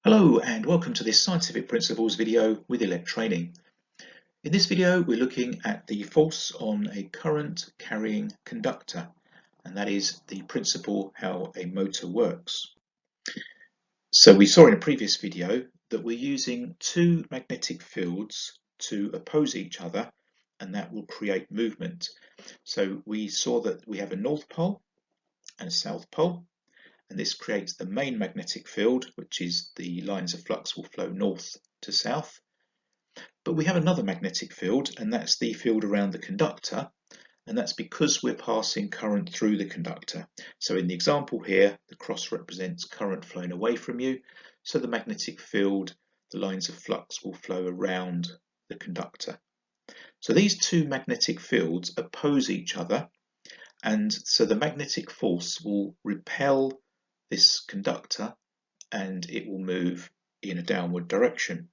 Hello and welcome to this Scientific Principles video with Elec Training. In this video we're looking at the force on a current carrying conductor, and that is the principle how a motor works. So we saw in a previous video that we're using two magnetic fields to oppose each other, and that will create movement. So we saw that we have a north pole and a south pole, and this creates the main magnetic field, which is the lines of flux will flow north to south. But we have another magnetic field, and that's the field around the conductor, and that's because we're passing current through the conductor. So in the example here, the cross represents current flowing away from you, so the magnetic field, the lines of flux will flow around the conductor. So these two magnetic fields oppose each other, and so the magnetic force will repel this conductor and it will move in a downward direction.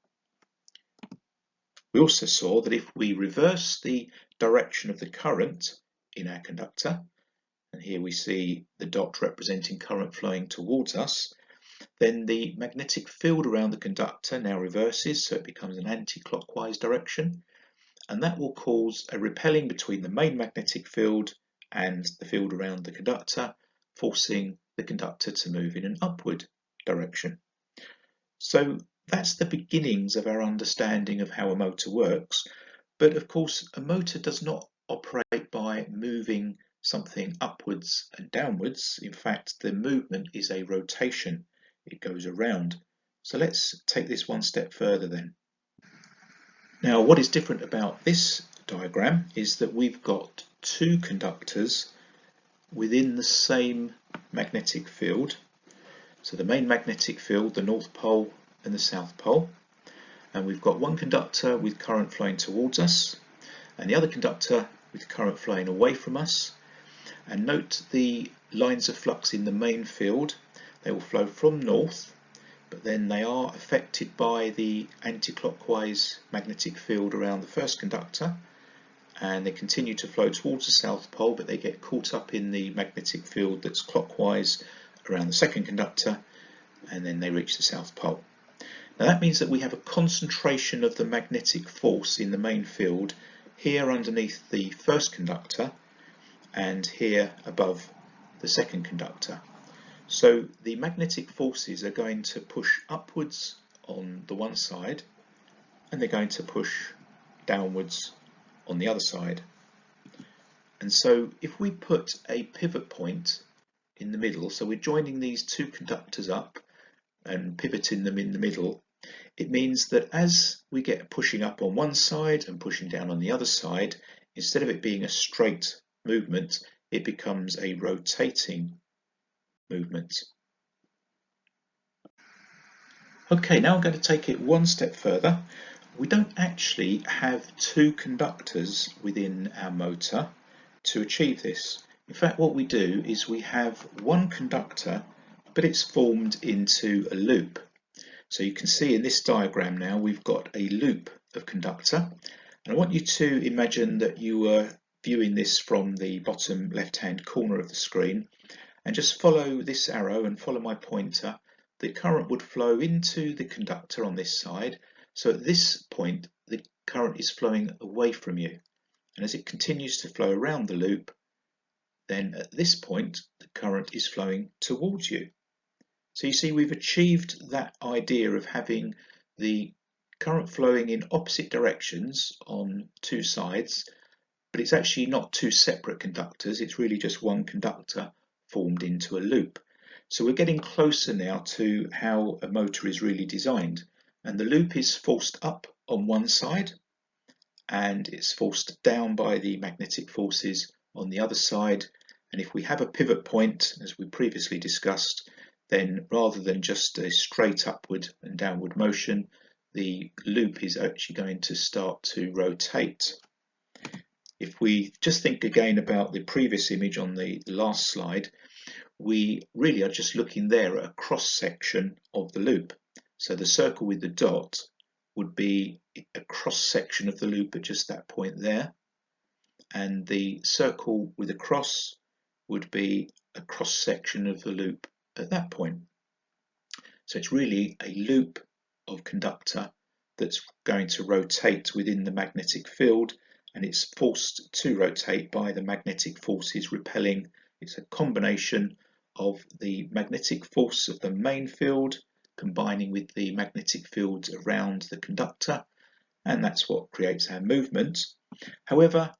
We also saw that if we reverse the direction of the current in our conductor, and here we see the dot representing current flowing towards us, then the magnetic field around the conductor now reverses, so it becomes an anti-clockwise direction, and that will cause a repelling between the main magnetic field and the field around the conductor, forcing the conductor to move in an upward direction. So that's the beginnings of our understanding of how a motor works. But of course, a motor does not operate by moving something upwards and downwards. In fact, the movement is a rotation. It goes around. So let's take this one step further then. Now, what is different about this diagram is that we've got two conductors within the same magnetic field. So the main magnetic field, the north pole and the south pole, and we've got one conductor with current flowing towards us and the other conductor with current flowing away from us. And note the lines of flux in the main field, they will flow from north, but then they are affected by the anti-clockwise magnetic field around the first conductor, and they continue to flow towards the south pole, but they get caught up in the magnetic field that's clockwise around the second conductor, and then they reach the south pole. Now that means that we have a concentration of the magnetic force in the main field here underneath the first conductor and here above the second conductor. So the magnetic forces are going to push upwards on the one side, and they're going to push downwards on the other side. And so if we put a pivot point in the middle, so we're joining these two conductors up and pivoting them in the middle, it means that as we get pushing up on one side and pushing down on the other side, instead of it being a straight movement, it becomes a rotating movement. Okay, now I'm going to take it one step further. We don't actually have two conductors within our motor to achieve this. In fact, what we do is we have one conductor, but it's formed into a loop. So you can see in this diagram now we've got a loop of conductor, and I want you to imagine that you were viewing this from the bottom left hand corner of the screen, and just follow this arrow and follow my pointer. The current would flow into the conductor on this side, so at this point the current is flowing away from you, and as it continues to flow around the loop, then at this point the current is flowing towards you. So you see we've achieved that idea of having the current flowing in opposite directions on two sides, but it's actually not two separate conductors, it's really just one conductor formed into a loop. So we're getting closer now to how a motor is really designed, and the loop is forced up on one side and it's forced down by the magnetic forces on the other side. And if we have a pivot point, as we previously discussed, then rather than just a straight upward and downward motion, the loop is actually going to start to rotate. If we just think again about the previous image on the last slide, we really are just looking there at a cross section of the loop. So the circle with the dot would be a cross section of the loop at just that point there, and the circle with a cross would be a cross section of the loop at that point. So it's really a loop of conductor that's going to rotate within the magnetic field, and it's forced to rotate by the magnetic forces repelling. It's a combination of the magnetic force of the main field combining with the magnetic fields around the conductor, and that's what creates our movement. However,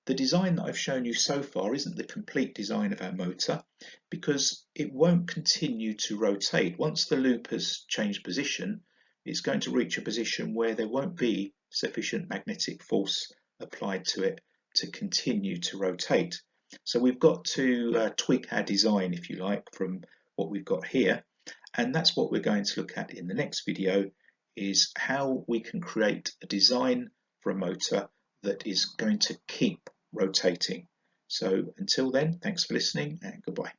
the design that I've shown you so far isn't the complete design of our motor, because it won't continue to rotate. Once the loop has changed position, it's going to reach a position where there won't be sufficient magnetic force applied to it to continue to rotate. So we've got to tweak our design, if you like, from what we've got here, and that's what we're going to look at in the next video, is how we can create a design for a motor that is going to keep rotating. So until then, thanks for listening and goodbye.